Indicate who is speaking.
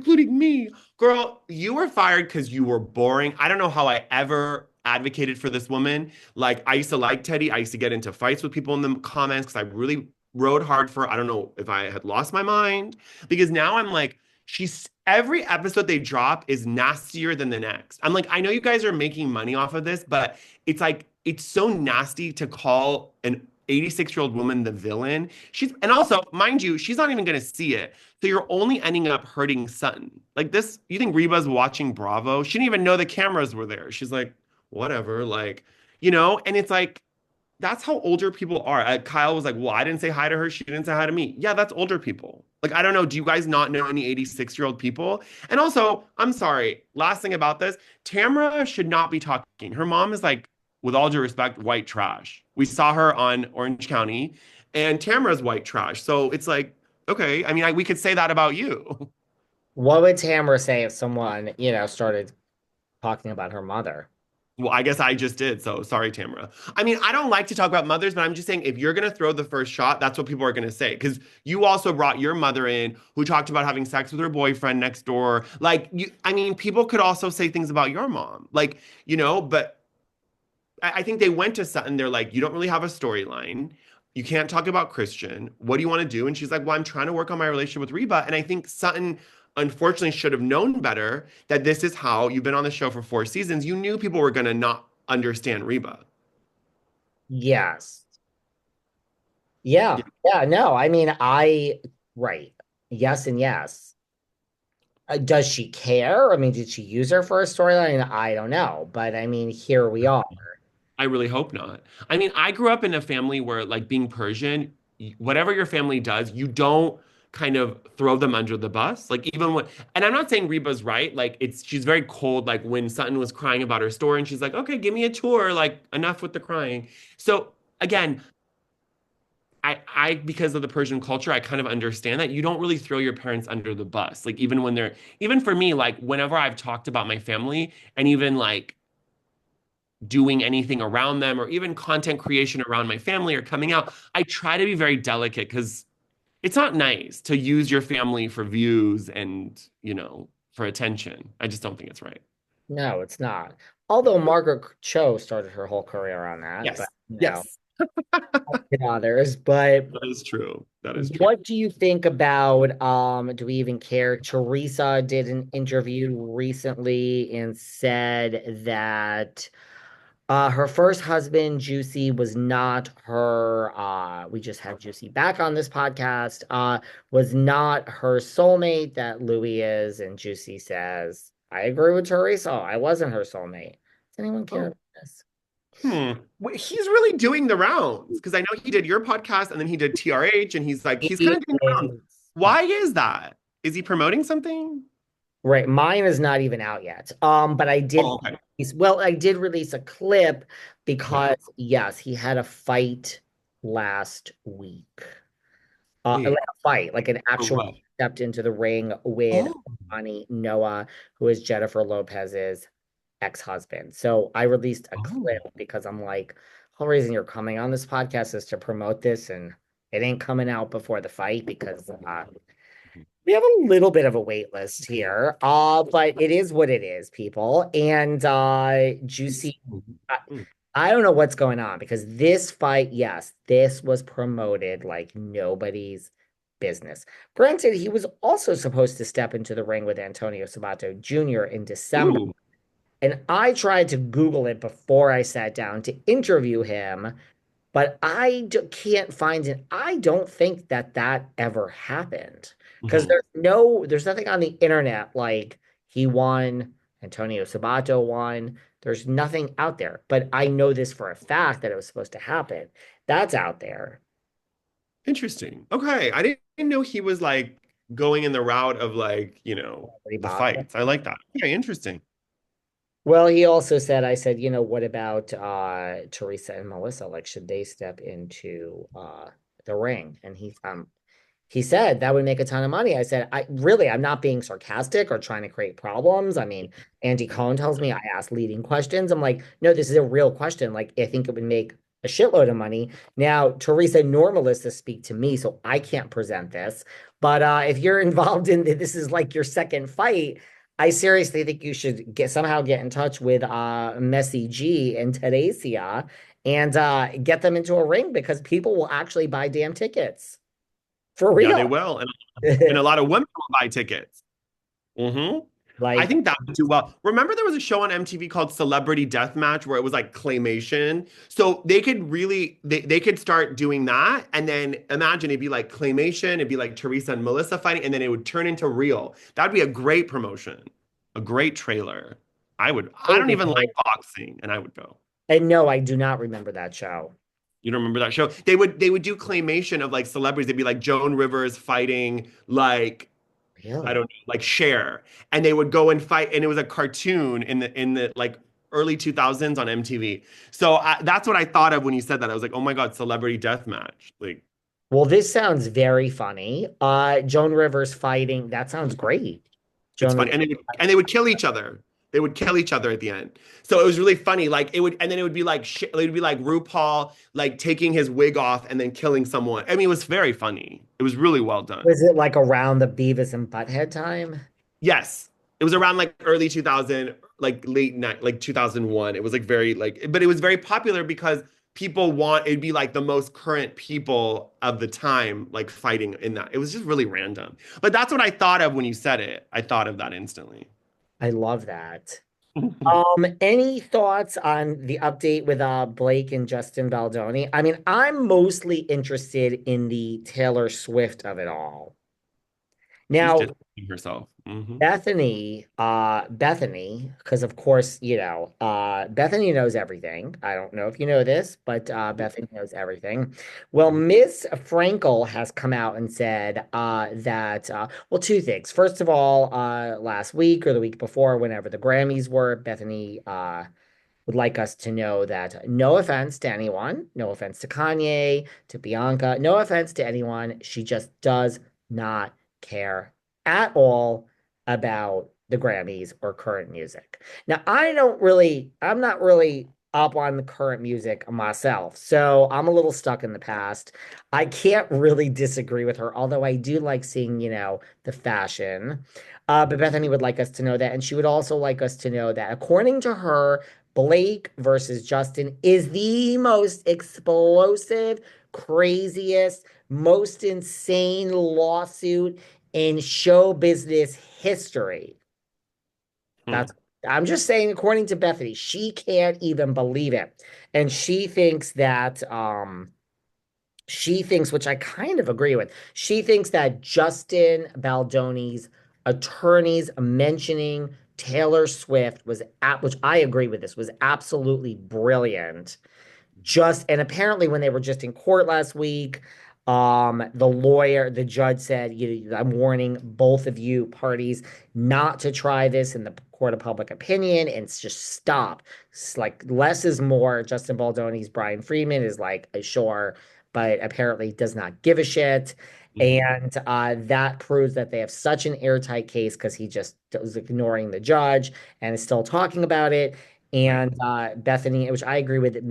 Speaker 1: including me. Girl, you were fired because you were boring. I don't know how I ever advocated for this woman. Like, I used to like Teddy. I used to get into fights with people in the comments because I really rode hard for her. I don't know if I had lost my mind because now I'm like, she's every episode they drop is nastier than the next. I'm like, I know you guys are making money off of this, but it's like, it's so nasty to call an 86-year-old woman the villain. She's, and also, mind you, she's not even going to see it. So you're only ending up hurting Sutton. Like this, you think Reba's watching Bravo? She didn't even know the cameras were there. She's like, whatever, like, and it's like, that's how older people are. Kyle was like, well, I didn't say hi to her. She didn't say hi to me. Yeah, that's older people. Like, I don't know. Do you guys not know any 86-year-old people? And also, I'm sorry. Last thing about this, Tamra should not be talking. Her mom is like, with all due respect, white trash. We saw her on Orange County, and Tamra's white trash. So it's like, okay. I mean, we could say that about you.
Speaker 2: What would Tamara say if someone, started talking about her mother?
Speaker 1: Well, I guess I just did. So sorry, Tamara. I mean, I don't like to talk about mothers, but I'm just saying if you're going to throw the first shot, that's what people are going to say. Because you also brought your mother in who talked about having sex with her boyfriend next door. Like, I mean, people could also say things about your mom. Like, but I think they went to Sutton. They're like, you don't really have a storyline. You can't talk about Christian. What do you want to do? And she's like, well, I'm trying to work on my relationship with Reba. And I think Sutton unfortunately should have known better that this is how you've been on the show for 4 seasons. You knew people were going to not understand Reba.
Speaker 2: Yes. Yeah. Yeah. No, I mean, right. Yes and yes. Does she care? I mean, did she use her for a storyline? I don't know. But I mean, here we are.
Speaker 1: I really hope not. I mean, I grew up in a family where, like, being Persian, whatever your family does, you don't kind of throw them under the bus. Like, even when, and I'm not saying Reba's right. Like, she's very cold. Like, when Sutton was crying about her story, and she's like, okay, give me a tour. Like, enough with the crying. So, again, because of the Persian culture, I kind of understand that you don't really throw your parents under the bus. Like, even for me, like, whenever I've talked about my family and even like, doing anything around them or even content creation around my family or coming out, I try to be very delicate because it's not nice to use your family for views and, for attention. I just don't think it's right.
Speaker 2: No, it's not. Although Margaret Cho started her whole career on that, but
Speaker 1: Yes. Yes.
Speaker 2: in others. But
Speaker 1: That is true. That is true.
Speaker 2: what do you think about do we even care? Teresa did an interview recently and said that her first husband, Juicy, was not her we just had Juicy back on this podcast, was not her soulmate that Louis is, and Juicy says, I agree with Teresa. I wasn't her soulmate. Does anyone care
Speaker 1: Oh,
Speaker 2: about this?
Speaker 1: He's really doing the rounds because I know he did your podcast and then he did TRH and he's kind
Speaker 2: He
Speaker 1: of doing the rounds.
Speaker 2: is
Speaker 1: Why is that? Is he promoting something?
Speaker 2: right. Mine is not even out yet. But
Speaker 1: Oh, okay.
Speaker 2: I did release a clip because yes, he had a fight last week. Like
Speaker 1: Wait,
Speaker 2: a fight, like an
Speaker 1: for
Speaker 2: actual
Speaker 1: what?
Speaker 2: stepped into the ring with
Speaker 1: Oh,
Speaker 2: Ani Noah, who is Jennifer Lopez's ex-husband. So I released a clip
Speaker 1: oh.
Speaker 2: because I'm like, the whole reason you're coming on this podcast is to promote this, and it ain't coming out before the fight because we have a little bit of a wait list here. But it is what it is, people. And Juicy, I, I don't know what's going on because this fight, yes, this was promoted like nobody's business. Granted, he was also supposed to step into the ring with Antonio Sabato Jr. in December.
Speaker 1: Ooh.
Speaker 2: And I tried to Google it before I sat down to interview him, but can't find it. I don't think that that ever happened because
Speaker 1: Mhm.
Speaker 2: there's nothing on the internet like he won, Antonio Sabato won. There's nothing out there, but I know this for a fact that it was supposed to happen. That's out there.
Speaker 1: Interesting. Okay. I didn't know he was like going in the route of like, the fights. I like that. Okay, interesting.
Speaker 2: Well, he also said, I said, what about Teresa and Melissa? Like, should they step into the ring? And he said that would make a ton of money. I said, I'm not being sarcastic or trying to create problems. I mean, Andy Cohen tells me I ask leading questions. I'm like, no, this is a real question. Like, I think it would make a shitload of money. Now, Teresa normalists to speak to me, so I can't present this. But if you're involved in this is like your second fight, I seriously think you should get in touch with Messy G and Teresa and get them into a ring because people will actually buy damn tickets. For
Speaker 1: Yeah, they
Speaker 2: real.
Speaker 1: will. And a lot of women will buy tickets. Hmm. I
Speaker 2: Like,
Speaker 1: think that would do well. Remember, there was a show on MTV called Celebrity Deathmatch where it was like claymation. So they could really they could start doing that, and then imagine it'd be like claymation, it'd be like Teresa and Melissa fighting, and then it would turn into real. That'd be a great promotion, a great trailer. I would. I don't even like boxing, and I would go.
Speaker 2: and no, I do not remember that show.
Speaker 1: You don't remember that show? They would do claymation of like celebrities. They'd be like Joan Rivers fighting like I don't
Speaker 2: Really?
Speaker 1: know, like Cher, and they would go and fight, and it was a cartoon in the like early 2000s on MTV. So that's what I thought of when you said that. I was like, oh my God, celebrity death match. Like
Speaker 2: Well, this sounds very funny. Joan Rivers fighting, that sounds great.
Speaker 1: it's
Speaker 2: Joan
Speaker 1: funny,
Speaker 2: Rivers.
Speaker 1: and they would kill each other. They would kill each other at the end. So it was really funny. Like it would, and then it would be like it would be like RuPaul like taking his wig off and then killing someone. I mean, it was very funny. It was really well done.
Speaker 2: Was it like around the Beavis and Butthead time?
Speaker 1: Yes. It was around like early 2000, like late night, like 2001. It was like very like, but it was very popular because people want, it'd be like the most current people of the time, like fighting in that. It was just really random. But that's what I thought of when you said it. I thought of that instantly.
Speaker 2: I love that. Any thoughts on the update with Blake and Justin Baldoni? I mean, I'm mostly interested in the Taylor Swift of it all.
Speaker 1: She's
Speaker 2: Now,
Speaker 1: distancing herself.
Speaker 2: Bethany, because of course, Bethany knows everything. I don't know if you know this, but Bethany knows everything. Well, Miss Frankel has come out and said that, well, two things. First of all, last week or the week before, whenever the Grammys were, Bethany would like us to know that no offense to anyone, no offense to Kanye, to Bianca, no offense to anyone, she just does not care at all about the Grammys or current music. Now, I'm not really up on the current music myself, so I'm a little stuck in the past. I can't really disagree with her, although I do like seeing, the fashion. But Bethany would like us to know that, and she would also like us to know that, according to her, Blake versus Justin is the most explosive, craziest, most insane lawsuit in show business history.
Speaker 1: Hmm.
Speaker 2: That's I'm just saying, according to Bethany, she can't even believe it. And she thinks, which I kind of agree with, she thinks that Justin Baldoni's attorneys mentioning Taylor Swift which I agree with this, was absolutely brilliant. And apparently when they were just in court last week, the judge said, I'm warning both of you parties not to try this in the court of public opinion and just stop. It's like less is more. Justin Baldoni's Brian Freeman is like, sure, but apparently does not give a shit.
Speaker 1: Mhm.
Speaker 2: And that proves that they have such an airtight case because he just was ignoring the judge and is still talking about it.
Speaker 1: Right.
Speaker 2: And Bethany, which I agree with,